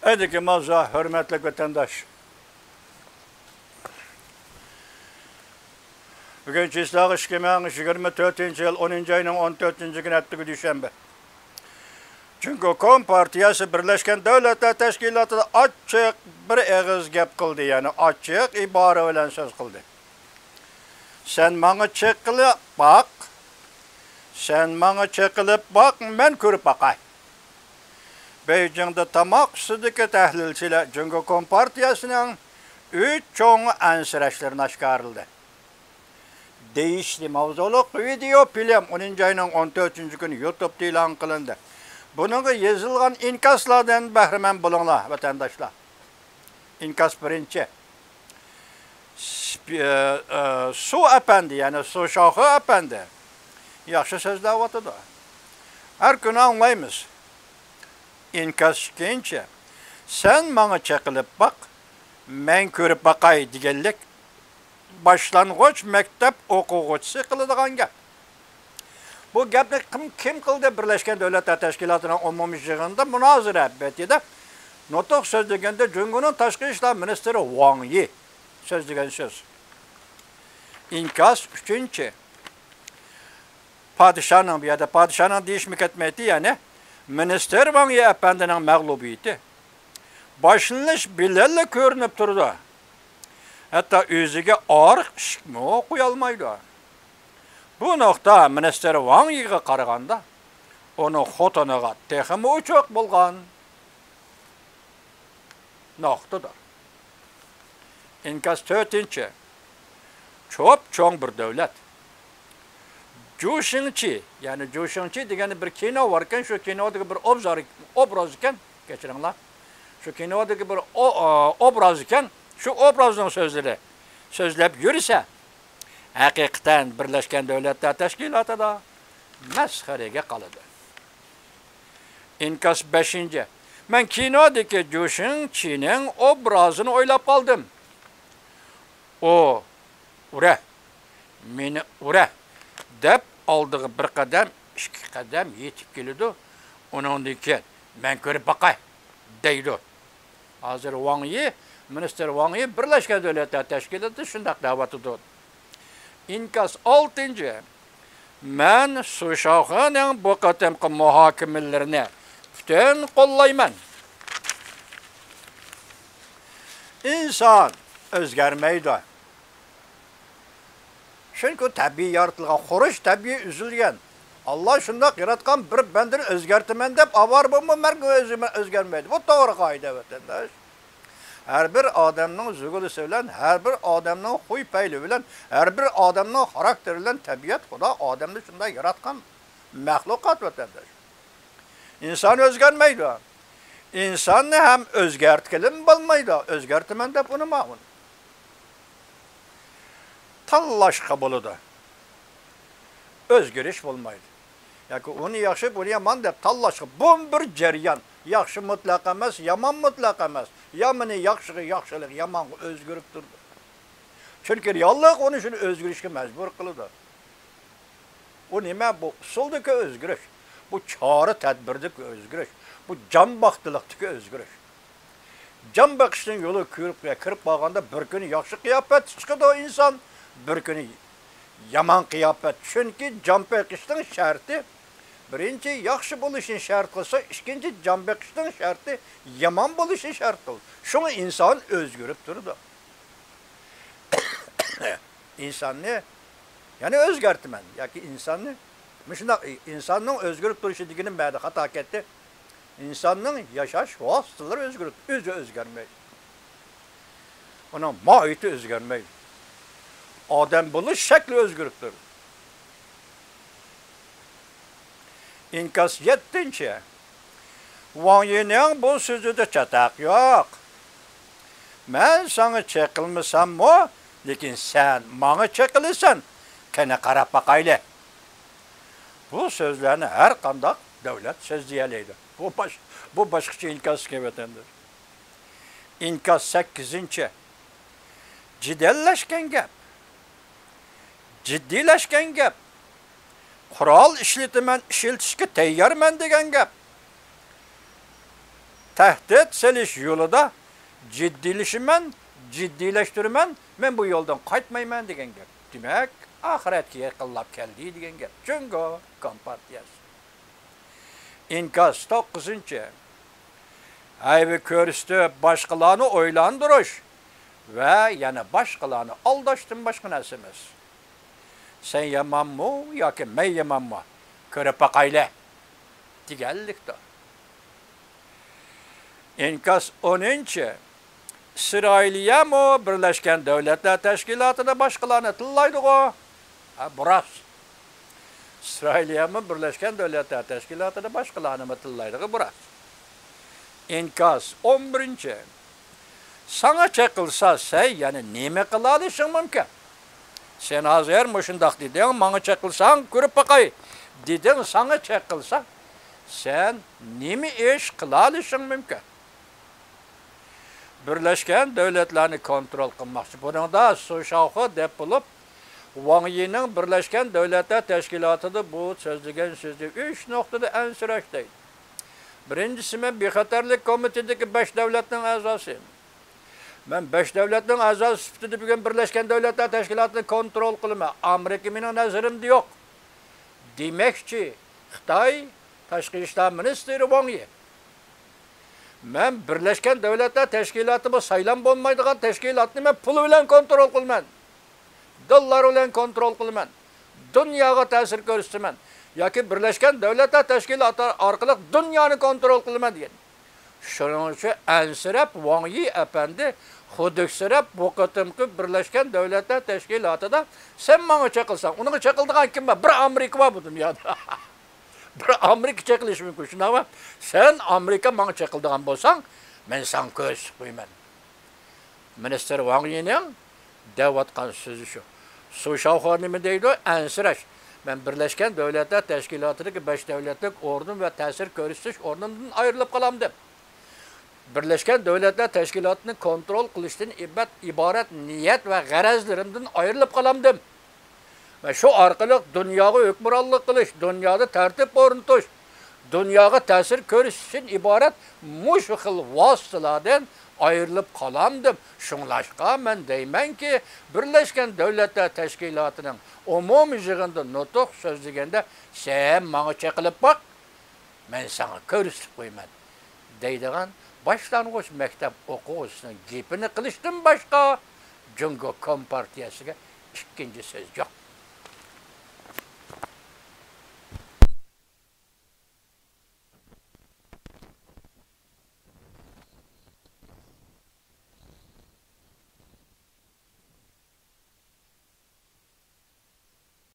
Ediki mazza, hürmetli vatandaş. Bugün Çislak İşkimen 24. yıl 10. ayının 14. gün ettiği düşenbe. Çünkü Kompartiyası Birleşken Devletler Teşkilatı'da açık bir ağız gap kıldı, yani açık ibare bilen söz kıldı. Sen bana çekilip bak, ben körüp bakay. Beijing'de tamak sıdıkı təhlilçiler çünkü Kompartiyasının 3 çoğu ansıraşlarına aşkarıldı. Değişli mavzuluk video film 10. ayının 14. günü YouTube'da ilan kılındı. Bunun yazılgan inkaslardan bahrimen bulunlar vatandaşlar. İnkas birinci. Su efendi, yani su şahı efendi. Yaxşı sözler vatıdır. Her gün anlayımız. İnkas şikayince, sen bana çekilip bak, ben körüp bakay digellik, başlangıç mektep okuğucusu kılıdığan gap. Bu gapni kim kıldı Birleşken Devletler Teşkilatı'na olmamış yığında münazara etmedi. Notuk söz degende Cumhur'un Taşkı İşler Ministeri Wang Yi söz degen söz. İnkas üçüncü. Padişahın ya da padişahın değişmek etmedi, yani Minister Wang Yi efendinin mağlubiyeti. Başlanış bilerle görünüp durdu. Hatta özüge ağır şıkmı koyalmaydı. Bu nokta Minister Wang Yi'ye qaraganda onu xotunuga teximi uçuk bulgan noktadır. İnkas 4. Çok çoğun bir devlet. Joshingchi, yani Joshingchi degani bir kino varken, şu kinodagi bir obraz iken, kechiringlar. Şu kinodagi bir obraz iken, şu obrazning so'zlari so'zlab yursa, hakikaten Birleşken Devletler Teşkilatı'da mesxerege kalıdı. İnkas 5. Ben kinodaki Joshingchi'nin obrazını oylap aldım. O meni dep aldığı bir kadem, 2 kadem yetip geldi. Onun diken ben körüp bakay deydi. Hazır Wang Yi, Minister Wang Yi Birleşken Devletler Teşkilatı şundak davatıdır. İnkas 6. Ben Suşahı'nın bu kademki muhakimelerini bütün kollayman. İnsan özgermeydi. Çünkü tabi yaratılgan, xuruş tabi üzülgen. Allah şundak yaratkan bir bendini özgertimen dep avar bu mu mergi özgermeydi. Bu doğru kaide vatandaş. Her bir adamın zügülü sevilen, her bir adamın huy peyli bilen, her bir adamın karakteri bilen tabiat Xuda adamını şunda yaratkan mahlukat vatandaş. İnsan özgermeydi. İnsanı hem özgertkelim bilmeydi. Özgertimen dep bunu mahvun. Tallaş kabuludur. Özgürüş olmaydı. Yani onu yaxşı, bunu yaman dep tallaş. Bu bir ceryan. Yaxşı mutlak emas, yaman mutlak emas. Yamını yaxşılık, yaman özgürüp durdu. Çünkü reallik onun için özgürüşke mecbur kılıdı. O nime bu? Usuldaki özgürüş. Bu çağrı tedbirdeki özgürüş. Bu can baktılıktaki özgürüş. Can bakışının yolu kırıp bağında bir günü yaxşı kıyafet çıkıdı o insan. Bir günü yaman kıyafet. Çünkü can bakışının şartı birinci yaxşı buluşun şart kılsa, ikinci can bakışının şartı yaman buluşun şart kıl. Şunu insan özgürüp durdu. İnsan ne? Yani özgürtmen. Yani insan ne? İnsanın özgürüp duruşu diginin bəydi hata etti. İnsanın yaşaş vasıtaları özgürüp, özü özgürmeyi. Onun mahiyeti özgürmeyi. Adam buluş şekli özgürlüktür. İnkas 7. Wang Yi'nin bu sözü de çatak yok. Ben sana çekilmişsem mi? Lekin sen bana çekilirsen, kene karap bakaylı. Bu sözlerini her kandak devlet söz diyeleydi. Bu başkası inkas kebetendir. İnkas 8. Ciddileşken gap. Ciddileşken gap. Kural işletmen, işletişki teyyarmen degen gap. tehdit seliş yolida ciddileştirmen, men bu yoldan qaytmayman degan gap. Demak, oxiratga yaqinlab keldi degan gap. Çünkü kompartiyasi. İnkaz 9-chi. Aybi ko'rsatib boshqalarni o'ylantirish va yana boshqalarni aldashdan boshqa narsa emas. Sen yamanmi yoki men yamanmi? Ko'rib baqayli deganlikdir. İnkaz 10-chi. İsrailiyami Birlashgan Davlatlar Tashkilotida boshqalarni tillaydi-ku. Biroz. İsrailiyami Birlashgan Davlatlar Tashkilotida boshqalarni tillaydi-ku biroz. İnkaz 11-chi. Sana çekilsa sen yani neme qila olishing mumkin? Sen hozir mushundaq deding, menga çekilsang ko'rib baqay. Deding, sana çekilsa sen neme ish qila olishing mumkin? Birlashgan Davlatlarni kontrol qilmoqchi. Buningda So'shavxi deb bo'lib, Wang Yining Birlashgan Davlatlar Tashkilotida bu so'zlagan so'zi 3 nuqtada ansirash deydi. Birincisi, men bexatarlik komitetidagi 5 davlatning a'zosiyim. Men 5 davlatning a'zosi sifatida bugun Birlashgan Davlatlar Tashkilotini kontrol qilaman. Amerika mening nazarimda yo'q. Demakchi, Xitoy tashqi ishlar ministri Wang Yi. Men Birlashgan Davlatlar Tashkiloti bu saylan bo'lmaydigan tashkilotni men pul bilan kontrol qilaman. Dollar bilan kontrol qilaman. Dunyoga ta'sir ko'rsataman. Yoki Birlashgan Davlatlar Tashkiloti orqali dunyoni kontrol qilaman degan. Shuning uchun ansirab Wang Yi apandi xuduksirab bu qatimki Birlashgan Davlatlar Tashkilotida sen menga chaqilsan, unga chaqildigan kim bor? Bir Amerika bor bu dunyoda. Bir Amerika chaqilishi mumkin. Shunaqmi? Sen Amerika menga chaqildigan bo'lsang, men sen ko'z qo'yman. Minister Wang Yining deyotgan so'zi shu. So'shavxi nima deydi? Ansirash. Ben Birleşken Devletler Teşkilatı'ndaki 5 devletlik ordun ve tesir ko'rsatish ordundan ayrılıp qalamdim. Birleşken Devletler Teşkilatı'nı kontrol qilishdan ibaret niyet ve g'arazlarimdan ayrılıp qalamdim. Ve şu orqali dunyoga hukmronlik qilish, dunyoda tartib o'rnatish, dunyoga ta'sir ko'rsatishdan ibaret mush xil vositalardan ayrılıp qalamdim. Şunlaşqa men deymanki, Birleşken Devletler Teşkilatı'nın umumiy yig'inda nutq so'zlaganda sen menga chaqilib baq, men sana ko'rsatib qo'yman deydigan boshlang'ich maktab o'quvchisining gapini qilishdan boshqa Jungo Kompartiyasiga ikkinchi so'z yo'q.